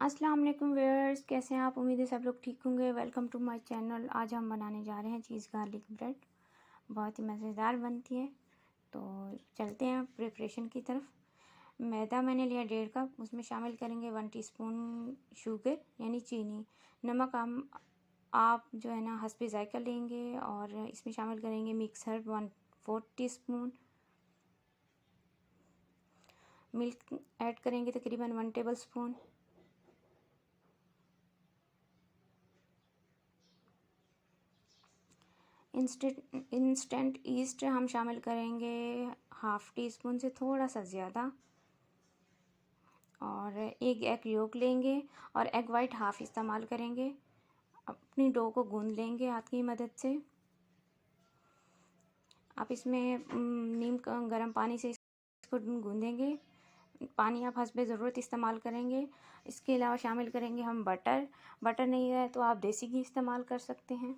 अस्सलाम वालेकुम व्यूअर्स, कैसे हैं आप? उम्मीद है सब लोग ठीक होंगे। Welcome to my channel. आज हम बनाने जा रहे हैं चीज़ गार्लिक ब्रेड। बहुत ही मज़ेदार बनती है। तो चलते हैं प्रिपरेशन की तरफ। मैदा मैंने लिया 1.5 कप। उसमें शामिल करेंगे 1 टीस्पून शुगर यानी चीनी। नमक आप जो है ना हस्बे ज़ायका लेंगे। और इसमें शामिल करेंगे mix herb 1/4 teaspoon. Milk add करेंगे तकरीबन 1 टेबल स्पून। इंस्टेंट ईस्ट हम शामिल करेंगे 1/2 टीस्पून से थोड़ा सा ज़्यादा। और एक एग योक लेंगे और एग वाइट हाफ इस्तेमाल करेंगे। अपनी डो को गूंद लेंगे हाथ की मदद से। आप इसमें नीम का गर्म पानी से इसको गूंदेंगे। पानी आप हस्बे ज़रूरत इस्तेमाल करेंगे। इसके अलावा शामिल करेंगे हम बटर नहीं है तो आप देसी घी इस्तेमाल कर सकते हैं।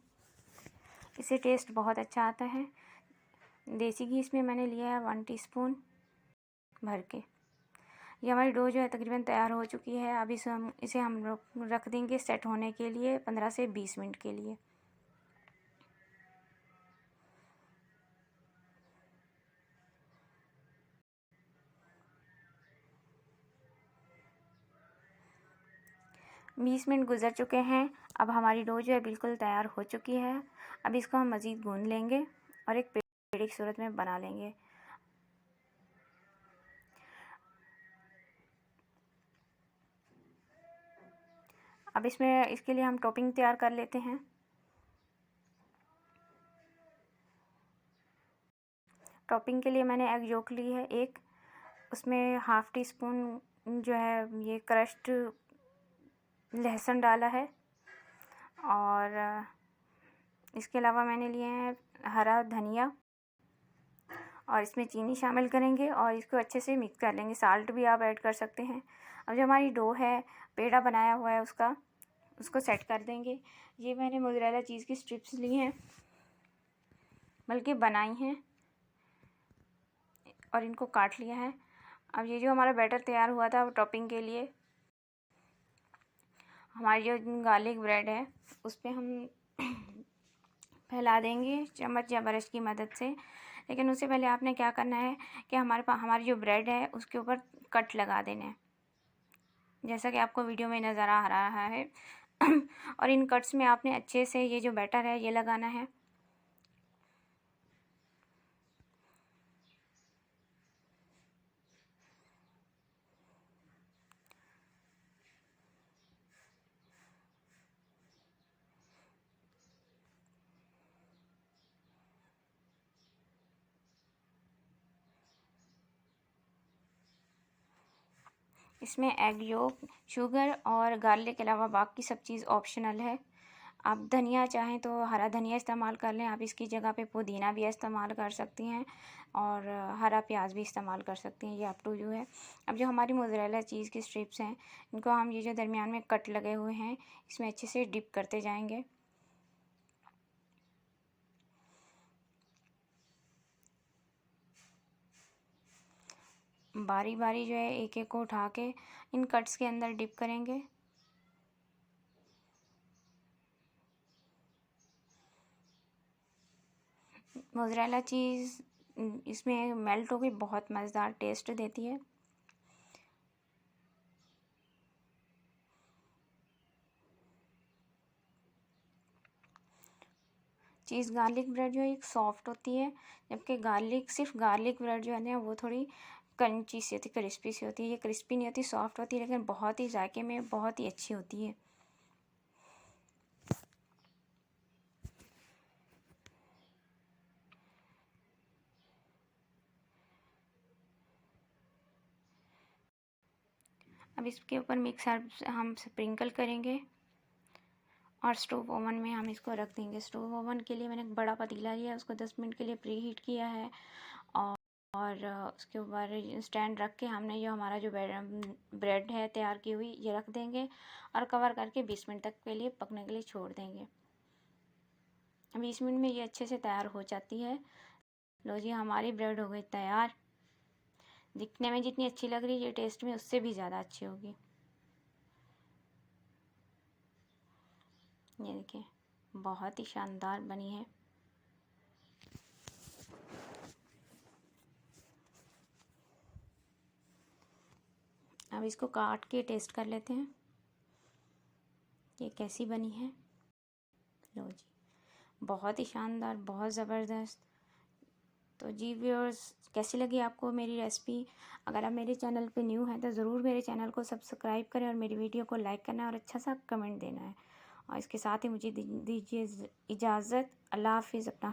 इससे टेस्ट बहुत अच्छा आता है। देसी घी इसमें मैंने लिया है 1 टीस्पून भर के। ये हमारी डो जो है तकरीबन तैयार हो चुकी है। अब इसे हम रख देंगे सेट होने के लिए 15 से 20 मिनट के लिए। बीस मिनट गुजर चुके हैं। अब हमारी डो जो है बिल्कुल तैयार हो चुकी है। अब इसको हम मज़ीद गूंद लेंगे और एक पेड़े की सूरत में बना लेंगे। अब इसके लिए हम टॉपिंग तैयार कर लेते हैं। टॉपिंग के लिए मैंने एग योक ली है एक। उसमें 1/2 टीस्पून जो है ये क्रश्ड लहसुन डाला है। और इसके अलावा मैंने लिए हैं हरा धनिया। और इसमें चीनी शामिल करेंगे और इसको अच्छे से मिक्स कर लेंगे। साल्ट भी आप ऐड कर सकते हैं। अब जो हमारी डो है पेड़ा बनाया हुआ है उसको सेट कर देंगे। ये मैंने मोज़रेला चीज़ की स्ट्रिप्स ली हैं, बल्कि बनाई हैं और इनको काट लिया है। अब ये जो हमारा बैटर तैयार हुआ था टॉपिंग के लिए, हमारी जो गार्लिक ब्रेड है उस पर हम फैला देंगे चम्मच या ब्रश की मदद से। लेकिन उससे पहले आपने क्या करना है कि हमारी जो ब्रेड है उसके ऊपर कट लगा देना है, जैसा कि आपको वीडियो में नज़र आ रहा है। और इन कट्स में आपने अच्छे से ये जो बैटर है ये लगाना है। इसमें एग योक, शुगर और गार्लिक के अलावा बाकी सब चीज़ ऑप्शनल है। आप धनिया चाहें तो हरा धनिया इस्तेमाल कर लें। आप इसकी जगह पे पुदीना भी इस्तेमाल कर सकती हैं और हरा प्याज भी इस्तेमाल कर सकती हैं। ये अप टू यू है। अब जो हमारी मोज़रेला चीज़ की स्ट्रिप्स हैं इनको हम ये जो दरमियान में कट लगे हुए हैं इसमें अच्छे से डिप करते जाएंगे। बारी बारी जो है एक एक को उठा के इन कट्स के अंदर डिप करेंगे। मोज़रेला चीज़ इसमें मेल्ट होकर बहुत मज़ेदार टेस्ट देती है। चीज़ गार्लिक ब्रेड जो है एक सॉफ्ट होती है, जबकि सिर्फ गार्लिक ब्रेड जो है ना वो थोड़ी क्रंची सी होती है, क्रिस्पी सी होती है। ये क्रिस्पी नहीं होती, सॉफ्ट होती है, लेकिन बहुत ही जायके में बहुत ही अच्छी होती है। अब इसके ऊपर मिक्स हर्ब्स हम स्प्रिंकल करेंगे और स्टोव ओवन में हम इसको रख देंगे। स्टोव ओवन के लिए मैंने एक बड़ा पतीला लिया है, उसको 10 मिनट के लिए प्री हीट किया है। और उसके ऊपर स्टैंड रख के हमने जो हमारा जो ब्रेड है तैयार की हुई ये रख देंगे और कवर करके 20 मिनट तक के लिए पकने के लिए छोड़ देंगे। 20 मिनट में ये अच्छे से तैयार हो जाती है। लो जी, हमारी ब्रेड हो गई तैयार। दिखने में जितनी अच्छी लग रही है ये टेस्ट में उससे भी ज़्यादा अच्छी होगी। ये देखिए बहुत ही शानदार बनी है। अब इसको काट के टेस्ट कर लेते हैं ये कैसी बनी है। लो जी, बहुत ही शानदार, बहुत ज़बरदस्त। तो जी व्यूअर्स, कैसी लगी आपको मेरी रेसिपी? अगर आप मेरे चैनल पे न्यू हैं तो ज़रूर मेरे चैनल को सब्सक्राइब करें और मेरी वीडियो को लाइक करना है और अच्छा सा कमेंट देना है। और इसके साथ ही मुझे दीजिए इजाज़त। अल्लाह हाफिज़। अपना